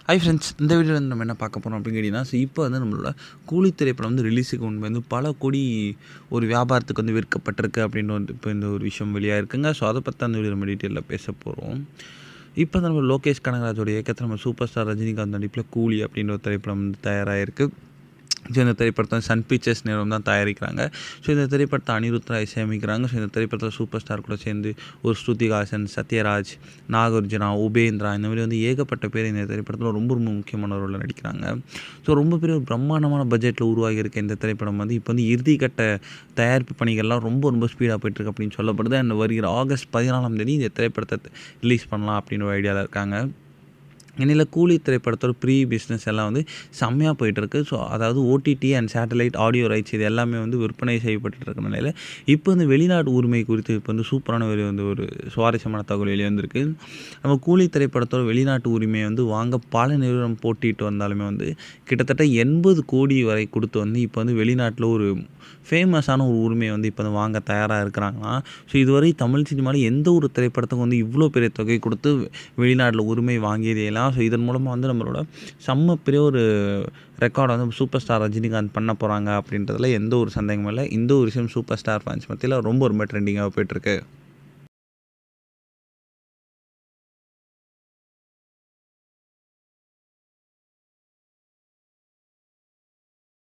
Hi friends, இந்த வீடியோவில் வந்து நம்ம என்ன பார்க்க போகிறோம் அப்படின்னு கேட்டிங்கன்னா, இப்போ வந்து நம்மளோட கூலி திரைப்படம் வந்து ரிலீஸுக்கு முன்பு வந்து பல கோடி ஒரு வியாபாரத்துக்கு வந்து விற்கப்பட்டிருக்கு அப்படின்னு வந்து இப்போ இந்த ஒரு விஷயம் வெளியாக இருக்குங்க. ஸோ அதை பற்றி அந்த வீடியோ நம்ம டீட்டெயிலில் பேச போகிறோம். இப்போ நம்ம லோகேஷ் கனகராஜோட இயக்கத்தில் நம்ம சூப்பர் ஸ்டார் ரஜினிகாந்த் நடிப்பில் கூலி அப்படின்ற ஒரு திரைப்படம் வந்து தயாராகிருக்கு. ஸோ இந்த திரைப்படத்தை சன் பிக்சர்ஸ் நிறுவனம் தான் தயாரிக்கிறாங்க. ஸோ இந்த திரைப்படத்தை அனிருத் ராய் இசையமைக்கிறாங்க. ஸோ இந்த திரைப்படத்தில் சூப்பர் ஸ்டார் கூட சேர்ந்து ஒரு ஸ்ருதிஹாசன், சத்யராஜ், நாகார்ஜுனா, உபேந்திரா இந்த மாதிரி வந்து ஏகப்பட்ட பேர் இந்த திரைப்படத்தில் ரொம்ப ரொம்ப முக்கியமான ரோலில் நடிக்கிறாங்க. ஸோ ரொம்ப பெரிய ஒரு பிரம்மாண்டமான பட்ஜெட்டில் உருவாகி இருக்க இந்த திரைப்படம் வந்து இப்போ வந்து இறுதிக்கட்ட தயாரிப்பு பணிகள்லாம் ரொம்ப ரொம்ப ஸ்பீடாக போய்ட்டுருக்கு அப்படின்னு சொல்லப்படுது. அண்ட் வருகிற ஆகஸ்ட் 14ஆம் தேதி இந்த திரைப்படத்தை ரிலீஸ் பண்ணலாம் அப்படின்னு ஒரு ஐடியாவில் இருக்காங்க. இதில் கூலி திரைப்படத்தோட ப்ரீ பிஸ்னஸ் எல்லாம் வந்து செம்மையாக போயிட்டுருக்கு. ஸோ அதாவது OTT and satellite audio rights இது எல்லாமே வந்து விற்பனை செய்யப்பட்டு இருக்க நிலையில் இப்போ வந்து வெளிநாட்டு உரிமை குறித்து இப்போ வந்து சூப்பரான ஒரு சுவாரஸ்யமான தகவல் வெளியே வந்திருக்கு. நம்ம கூலி திரைப்படத்தோட வெளிநாட்டு உரிமையை வந்து வாங்க பல நிறுவனம் போட்டிட்டு வந்தாலுமே வந்து கிட்டத்தட்ட 80 கோடி வரை கொடுத்து வந்து இப்போ வந்து வெளிநாட்டில் ஒரு ஃபேமஸான ஒரு உரிமையை வந்து இப்போ வந்து வாங்க தயாராக இருக்கிறாங்களாம். ஸோ இதுவரை தமிழ் சினிமாவில் எந்த ஒரு திரைப்படத்துக்கும் வந்து இவ்வளோ பெரிய தொகை கொடுத்து வெளிநாட்டில் உரிமை வாங்கியதேலாம். ஸோ இதன் மூலமாக வந்து நம்மளோட செம்ம பெரிய ஒரு ரெக்கார்டை வந்து சூப்பர் ஸ்டார் ரஜினிகாந்த் பண்ண போகிறாங்க அப்படின்றதுல எந்த ஒரு சந்தேகமும் இல்லை. இந்த ஒரு விஷயம் சூப்பர் ஸ்டார் ஃபேன்ஸ் மத்தியில் ரொம்ப ரொம்ப ட்ரெண்டிங்காக போய்ட்டுருக்கு.